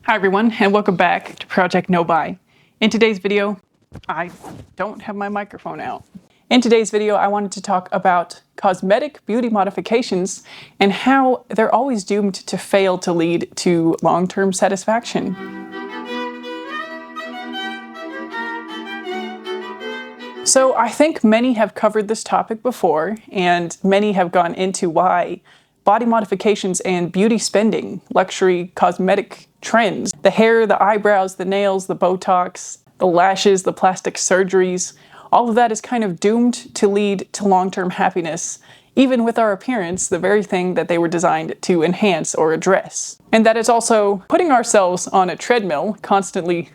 Hi everyone, and welcome back to Project No Buy. In today's video, I don't have my microphone out. In today's video, I wanted to talk about cosmetic beauty modifications and how they're always doomed to fail to lead to long-term satisfaction. So I think many have covered this topic before, and many have gone into why body modifications and beauty spending, luxury cosmetic trends, the hair, the eyebrows, the nails, the Botox, the lashes, the plastic surgeries, all of that is kind of doomed to lead to long-term happiness, even with our appearance, the very thing that they were designed to enhance or address. And that is also putting ourselves on a treadmill, constantly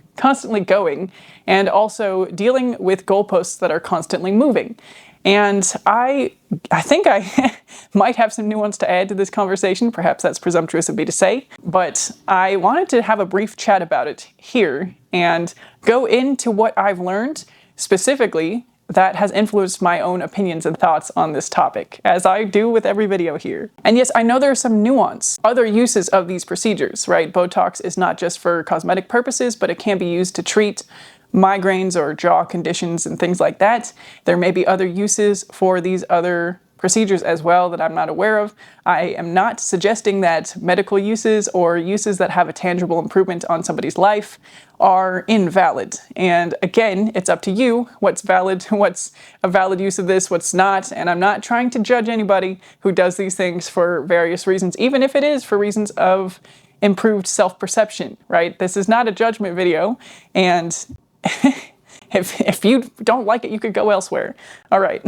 going, and also dealing with goalposts that are constantly moving. And I think I might have some nuance to add to this conversation. Perhaps that's presumptuous of me to say, but I wanted to have a brief chat about it here and go into what I've learned specifically that has influenced my own opinions and thoughts on this topic, as I do with every video here. And yes, I know there's some nuance, other uses of these procedures, right? Botox is not just for cosmetic purposes, but it can be used to treat migraines or jaw conditions and things like that. There may be other uses for these other procedures as well that I'm not aware of. I am not suggesting that medical uses or uses that have a tangible improvement on somebody's life are invalid. And again, it's up to you what's valid, what's a valid use of this, what's not. And I'm not trying to judge anybody who does these things for various reasons, even if it is for reasons of improved self-perception, right? This is not a judgment video, and if you don't like it, you could go elsewhere. All right,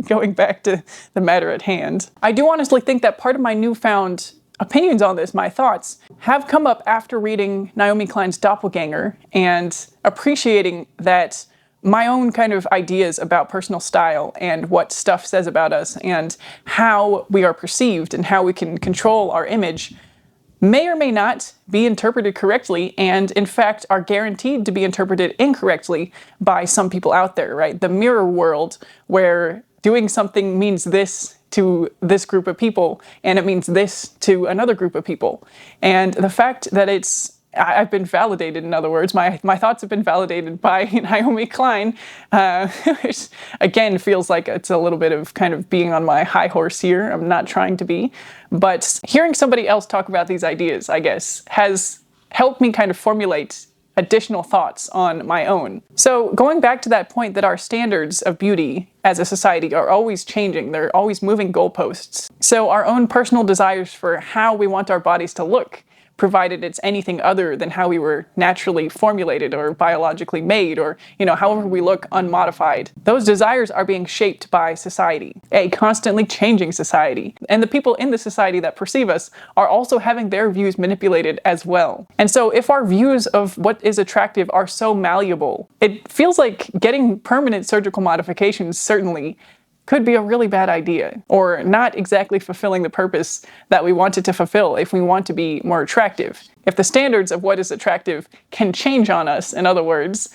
going back to the matter at hand. I do honestly think that part of my newfound opinions on this, my thoughts, have come up after reading Naomi Klein's Doppelganger and appreciating that my own kind of ideas about personal style and what stuff says about us and how we are perceived and how we can control our image may or may not be interpreted correctly, and in fact are guaranteed to be interpreted incorrectly by some people out there, right? The mirror world, where doing something means this to this group of people, and it means this to another group of people. And the fact that I've been validated, in other words, my thoughts have been validated by Naomi Klein, which again feels like it's a little bit of kind of being on my high horse here. I'm not trying to be, but hearing somebody else talk about these ideas, I guess, has helped me kind of formulate additional thoughts on my own. So going back to that point that our standards of beauty as a society are always changing, they're always moving goalposts. So our own personal desires for how we want our bodies to look, provided it's anything other than how we were naturally formulated or biologically made, or, however we look unmodified. Those desires are being shaped by society, a constantly changing society. And the people in the society that perceive us are also having their views manipulated as well. And so if our views of what is attractive are so malleable, it feels like getting permanent surgical modifications certainly could be a really bad idea, or not exactly fulfilling the purpose that we want it to fulfill if we want to be more attractive. If the standards of what is attractive can change on us, in other words,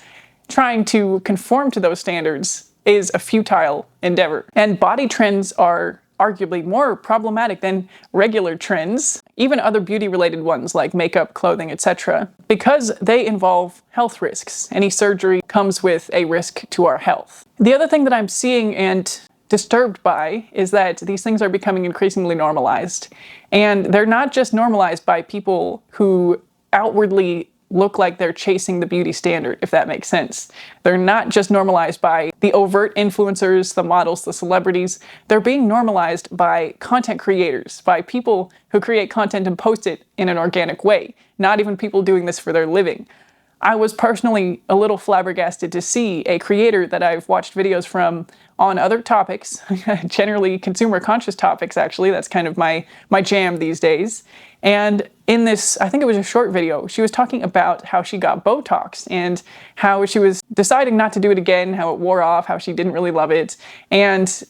trying to conform to those standards is a futile endeavor. And body trends are arguably more problematic than regular trends, even other beauty-related ones like makeup, clothing, etc., because they involve health risks. Any surgery comes with a risk to our health. The other thing that I'm seeing and disturbed by is that these things are becoming increasingly normalized. And they're not just normalized by people who outwardly look like they're chasing the beauty standard, if that makes sense. They're not just normalized by the overt influencers, the models, the celebrities. They're being normalized by content creators, by people who create content and post it in an organic way, not even people doing this for their living. I was personally a little flabbergasted to see a creator that I've watched videos from on other topics, generally consumer conscious topics actually, that's kind of my jam these days. And in this, I think it was a short video, she was talking about how she got Botox and how she was deciding not to do it again, how it wore off, how she didn't really love it. And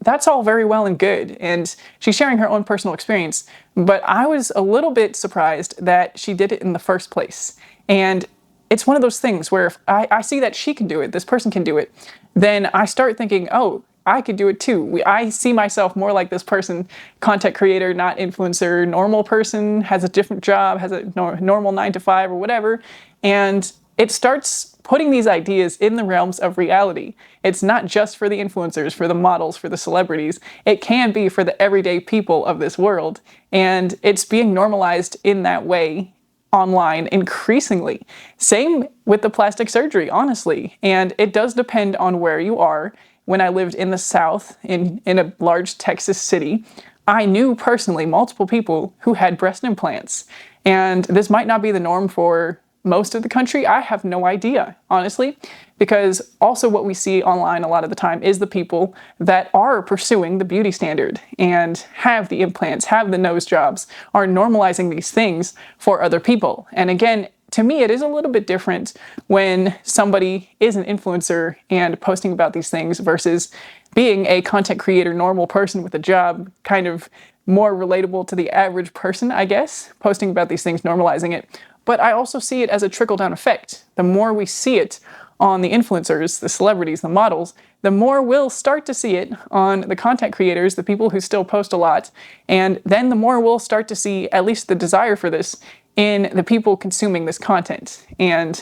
that's all very well and good, and she's sharing her own personal experience, but I was a little bit surprised that she did it in the first place. And it's one of those things where if I see that she can do it, this person can do it, then I start thinking, oh, I could do it too. I see myself more like this person, content creator, not influencer, normal person, has a different job, has a normal 9 to 5 or whatever. And it starts putting these ideas in the realms of reality. It's not just for the influencers, for the models, for the celebrities. It can be for the everyday people of this world. And it's being normalized in that way online increasingly. Same with the plastic surgery, honestly. And it does depend on where you are. When I lived in the South, in a large Texas city, I knew personally multiple people who had breast implants. And this might not be the norm for most of the country. I have no idea, honestly, because also what we see online a lot of the time is the people that are pursuing the beauty standard and have the implants, have the nose jobs, are normalizing these things for other people. And again, to me, it is a little bit different when somebody is an influencer and posting about these things versus being a content creator, normal person with a job, kind of more relatable to the average person, I guess, posting about these things, normalizing it. But I also see it as a trickle-down effect. The more we see it on the influencers, the celebrities, the models, the more we'll start to see it on the content creators, the people who still post a lot, and then the more we'll start to see at least the desire for this in the people consuming this content. And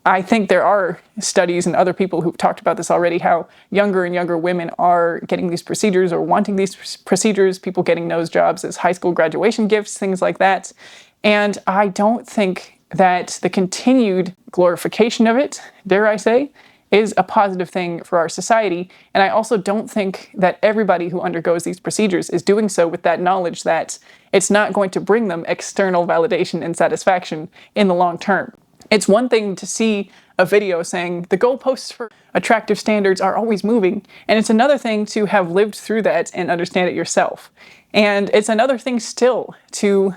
I think there are studies and other people who've talked about this already, how younger and younger women are getting these procedures or wanting these procedures, people getting nose jobs as high school graduation gifts, things like that. And I don't think that the continued glorification of it, dare I say, is a positive thing for our society. And I also don't think that everybody who undergoes these procedures is doing so with that knowledge that it's not going to bring them external validation and satisfaction in the long term. It's one thing to see a video saying the goalposts for attractive standards are always moving, and it's another thing to have lived through that and understand it yourself. And it's another thing still to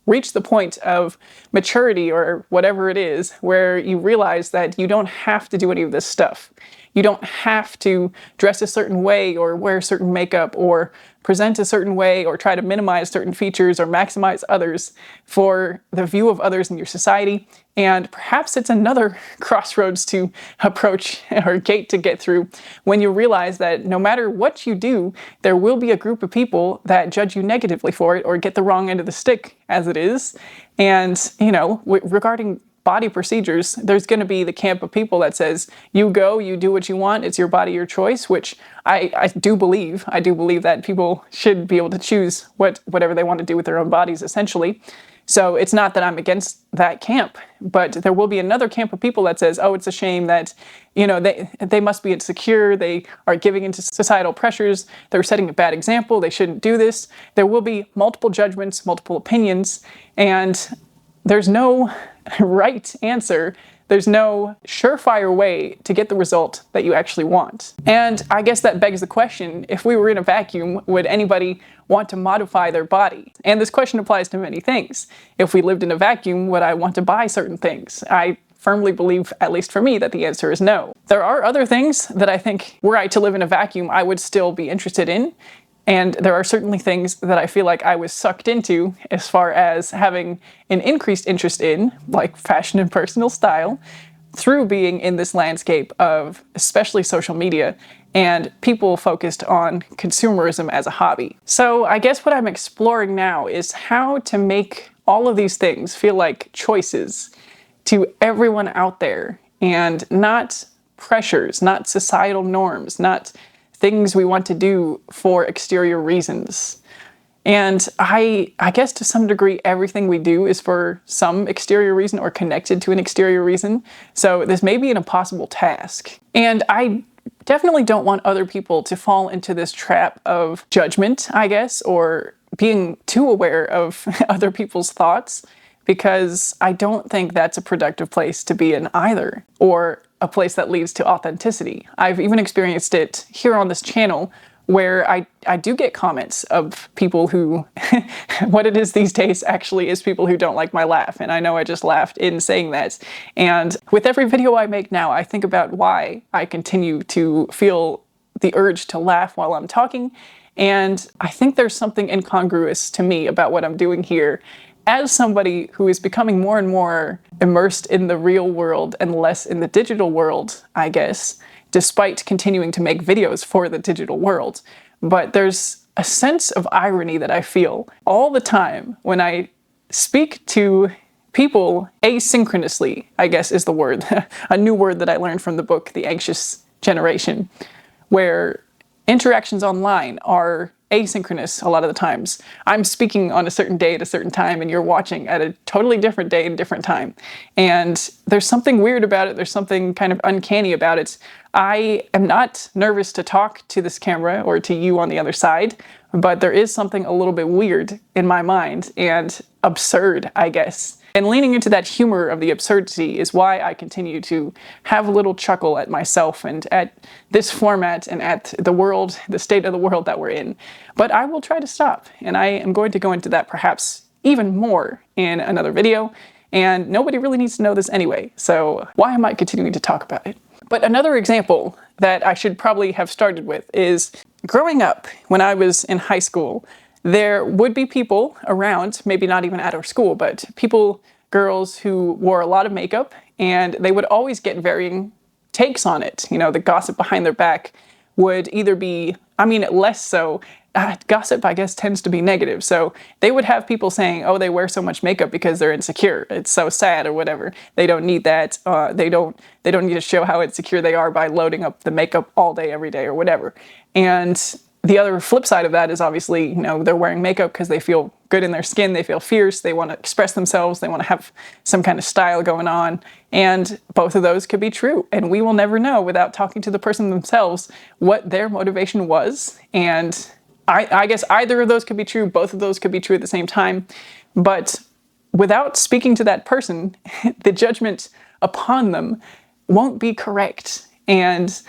reach the point of maturity or whatever it is where you realize that you don't have to do any of this stuff. You don't have to dress a certain way or wear certain makeup or present a certain way or try to minimize certain features or maximize others for the view of others in your society. And perhaps it's another crossroads to approach or gate to get through when you realize that no matter what you do, there will be a group of people that judge you negatively for it or get the wrong end of the stick as it is. And, regarding body procedures, there's going to be the camp of people that says, you go, you do what you want, it's your body, your choice, which I do believe. I do believe that people should be able to choose whatever they want to do with their own bodies, essentially. So it's not that I'm against that camp, but there will be another camp of people that says, oh, it's a shame that, they must be insecure, they are giving into societal pressures, they're setting a bad example, they shouldn't do this. There will be multiple judgments, multiple opinions, and there's no right answer. There's no surefire way to get the result that you actually want. And I guess that begs the question, if we were in a vacuum, would anybody want to modify their body? And this question applies to many things. If we lived in a vacuum, would I want to buy certain things? I firmly believe, at least for me, that the answer is no. There are other things that I think, were I to live in a vacuum, I would still be interested in. And there are certainly things that I feel like I was sucked into as far as having an increased interest in, like fashion and personal style, through being in this landscape of especially social media and people focused on consumerism as a hobby. So I guess what I'm exploring now is how to make all of these things feel like choices to everyone out there and not pressures, not societal norms, not things we want to do for exterior reasons. And I guess to some degree, everything we do is for some exterior reason or connected to an exterior reason. So this may be an impossible task. And I definitely don't want other people to fall into this trap of judgment, I guess, or being too aware of other people's thoughts, because I don't think that's a productive place to be in either, or a place that leads to authenticity. I've even experienced it here on this channel where I do get comments of people who, what it is these days actually is people who don't like my laugh. And I know I just laughed in saying that. And with every video I make now, I think about why I continue to feel the urge to laugh while I'm talking. And I think there's something incongruous to me about what I'm doing here. As somebody who is becoming more and more immersed in the real world and less in the digital world, I guess, despite continuing to make videos for the digital world. But there's a sense of irony that I feel all the time when I speak to people asynchronously, I guess is the word, a new word that I learned from the book, The Anxious Generation, where interactions online are asynchronous a lot of the times. I'm speaking on a certain day at a certain time and you're watching at a totally different day and different time. And there's something weird about it. There's something kind of uncanny about it. I am not nervous to talk to this camera or to you on the other side, but there is something a little bit weird in my mind and absurd, I guess. And leaning into that humor of the absurdity is why I continue to have a little chuckle at myself and at this format and at the world, the state of the world that we're in. But I will try to stop, and I am going to go into that perhaps even more in another video, and nobody really needs to know this anyway, so why am I continuing to talk about it? But another example that I should probably have started with is growing up when I was in high school. There would be people around, maybe not even at our school, but girls who wore a lot of makeup, and they would always get varying takes on it. You know, the gossip behind their back would either be, less so. Gossip, I guess, tends to be negative. So they would have people saying, oh, they wear so much makeup because they're insecure. It's so sad or whatever. They don't need that. They don't need to show how insecure they are by loading up the makeup all day, every day or whatever. And the other flip side of that is obviously, they're wearing makeup because they feel good in their skin, they feel fierce, they want to express themselves, they want to have some kind of style going on. And both of those could be true. And we will never know without talking to the person themselves what their motivation was. And I guess either of those could be true, both of those could be true at the same time. But without speaking to that person, the judgment upon them won't be correct. And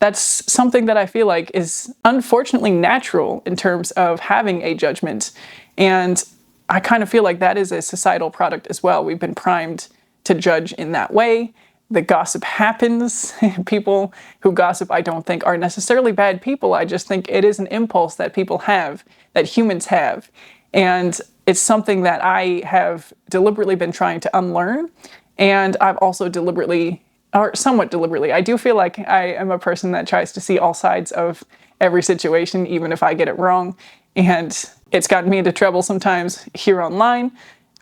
that's something that I feel like is unfortunately natural in terms of having a judgment. And I kind of feel like that is a societal product as well. We've been primed to judge in that way. The gossip happens. People who gossip, I don't think, are necessarily bad people. I just think it is an impulse that people have, that humans have. And it's something that I have deliberately been trying to unlearn. And I've also somewhat deliberately. I do feel like I am a person that tries to see all sides of every situation, even if I get it wrong. And it's gotten me into trouble sometimes here online.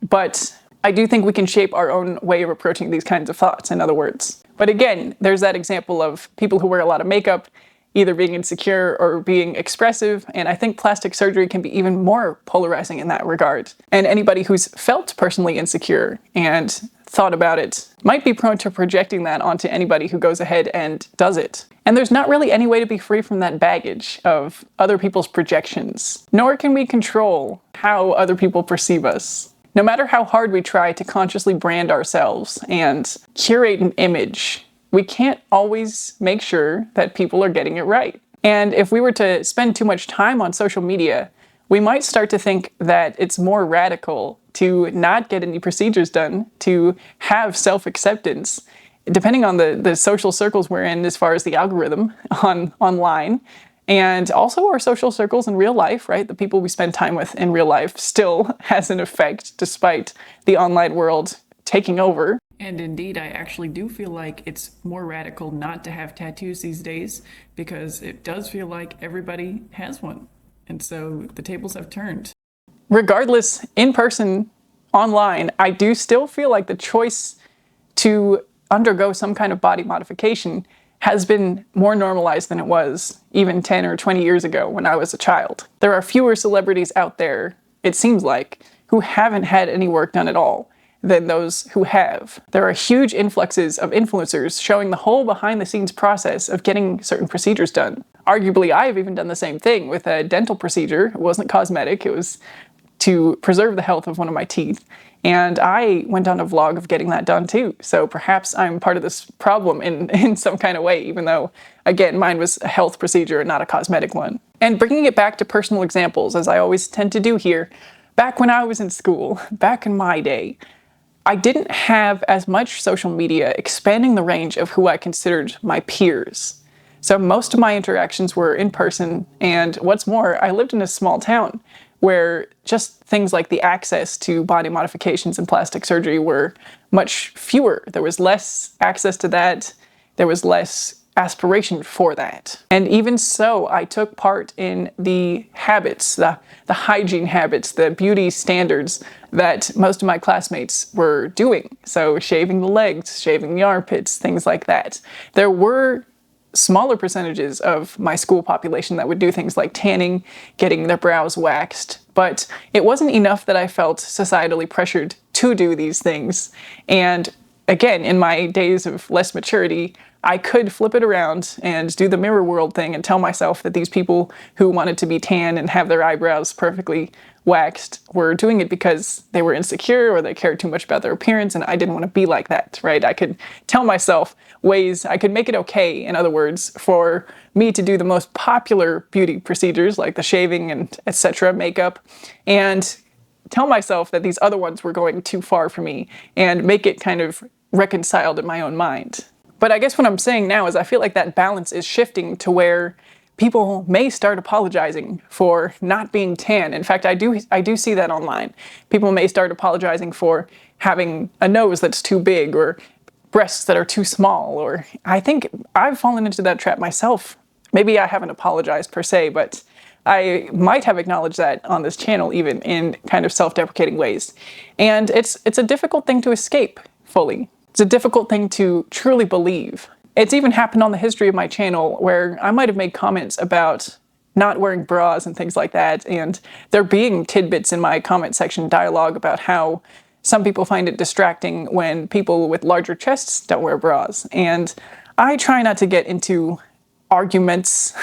But I do think we can shape our own way of approaching these kinds of thoughts, in other words. But again, there's that example of people who wear a lot of makeup either being insecure or being expressive, and I think plastic surgery can be even more polarizing in that regard. And anybody who's felt personally insecure and thought about it might be prone to projecting that onto anybody who goes ahead and does it. And there's not really any way to be free from that baggage of other people's projections, nor can we control how other people perceive us. No matter how hard we try to consciously brand ourselves and curate an image, we can't always make sure that people are getting it right. And if we were to spend too much time on social media, we might start to think that it's more radical to not get any procedures done, to have self-acceptance, depending on the social circles we're in as far as the algorithm online, and also our social circles in real life, right? The people we spend time with in real life still has an effect despite the online world taking over. And indeed, I actually do feel like it's more radical not to have tattoos these days because it does feel like everybody has one. And so the tables have turned. Regardless, in person, online, I do still feel like the choice to undergo some kind of body modification has been more normalized than it was even 10 or 20 years ago when I was a child. There are fewer celebrities out there, it seems like, who haven't had any work done at all than those who have. There are huge influxes of influencers showing the whole behind-the-scenes process of getting certain procedures done. Arguably, I've even done the same thing with a dental procedure. It wasn't cosmetic, it was to preserve the health of one of my teeth. And I went on a vlog of getting that done too. So perhaps I'm part of this problem in some kind of way, even though, again, mine was a health procedure and not a cosmetic one. And bringing it back to personal examples, as I always tend to do here, back when I was in school, back in my day, I didn't have as much social media expanding the range of who I considered my peers. So most of my interactions were in person, and what's more, I lived in a small town where just things like the access to body modifications and plastic surgery were much fewer. There was less access to that. There was less aspiration for that. And even so, I took part in the habits, the hygiene habits, the beauty standards that most of my classmates were doing. So shaving the legs, shaving the armpits, things like that. There were smaller percentages of my school population that would do things like tanning, getting their brows waxed, but it wasn't enough that I felt societally pressured to do these things. And again, in my days of less maturity, I could flip it around and do the mirror world thing and tell myself that these people who wanted to be tan and have their eyebrows perfectly waxed were doing it because they were insecure or they cared too much about their appearance, and I didn't want to be like that, right? I could tell myself ways, I could make it okay, in other words, for me to do the most popular beauty procedures like the shaving and etc., makeup, and tell myself that these other ones were going too far for me and make it kind of reconciled in my own mind. But I guess what I'm saying now is I feel like that balance is shifting to where people may start apologizing for not being tan. In fact, I do see that online. People may start apologizing for having a nose that's too big or breasts that are too small, or I think I've fallen into that trap myself. Maybe I haven't apologized per se, but I might have acknowledged that on this channel even in kind of self-deprecating ways. And it's a difficult thing to escape fully. It's a difficult thing to truly believe. It's even happened on the history of my channel where I might have made comments about not wearing bras and things like that, and there being tidbits in my comment section dialogue about how some people find it distracting when people with larger chests don't wear bras. And I try not to get into arguments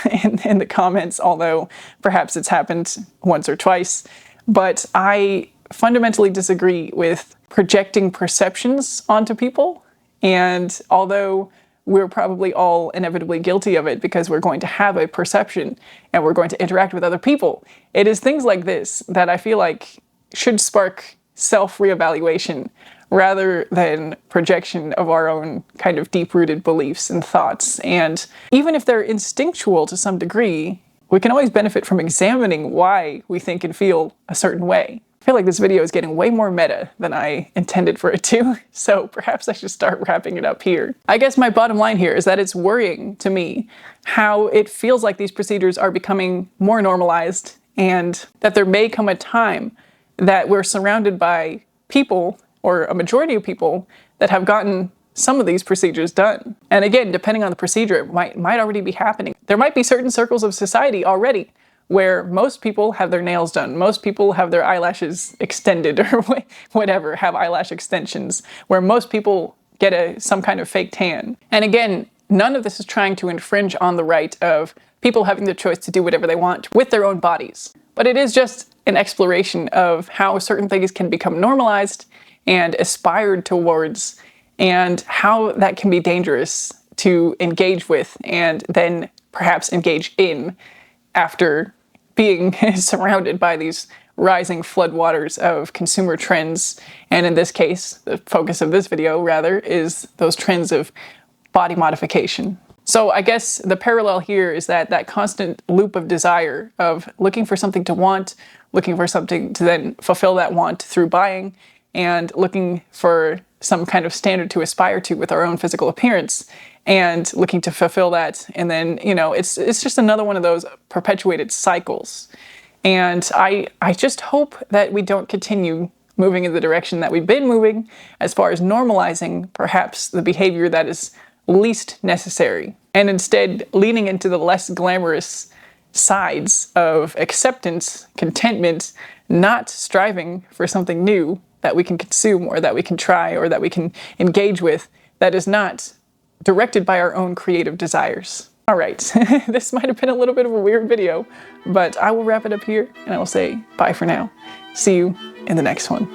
in the comments, although perhaps it's happened once or twice, but I fundamentally disagree with projecting perceptions onto people. And although we're probably all inevitably guilty of it because we're going to have a perception and we're going to interact with other people, it is things like this that I feel like should spark self-reevaluation rather than projection of our own kind of deep-rooted beliefs and thoughts. And even if they're instinctual to some degree, we can always benefit from examining why we think and feel a certain way. I feel like this video is getting way more meta than I intended for it to, so perhaps I should start wrapping it up here. I guess my bottom line here is that it's worrying to me how it feels like these procedures are becoming more normalized, and that there may come a time that we're surrounded by people, or a majority of people, that have gotten some of these procedures done. And again, depending on the procedure, it might already be happening. There might be certain circles of society already where most people have their nails done, most people have their eyelashes extended or whatever, have eyelash extensions, where most people get some kind of fake tan. And again, none of this is trying to infringe on the right of people having the choice to do whatever they want with their own bodies. But it is just an exploration of how certain things can become normalized and aspired towards, and how that can be dangerous to engage with and then perhaps engage in after being surrounded by these rising floodwaters of consumer trends. And in this case, the focus of this video rather is those trends of body modification. So I guess the parallel here is that constant loop of desire of looking for something to want, looking for something to then fulfill that want through buying, and looking for some kind of standard to aspire to with our own physical appearance, and looking to fulfill that. And then, you know, it's just another one of those perpetuated cycles. And I just hope that we don't continue moving in the direction that we've been moving as far as normalizing perhaps the behavior that is least necessary, and instead leaning into the less glamorous sides of acceptance, contentment, not striving for something new that we can consume or that we can try or that we can engage with that is not directed by our own creative desires. All right, this might have been a little bit of a weird video, but I will wrap it up here and I will say bye for now. See you in the next one.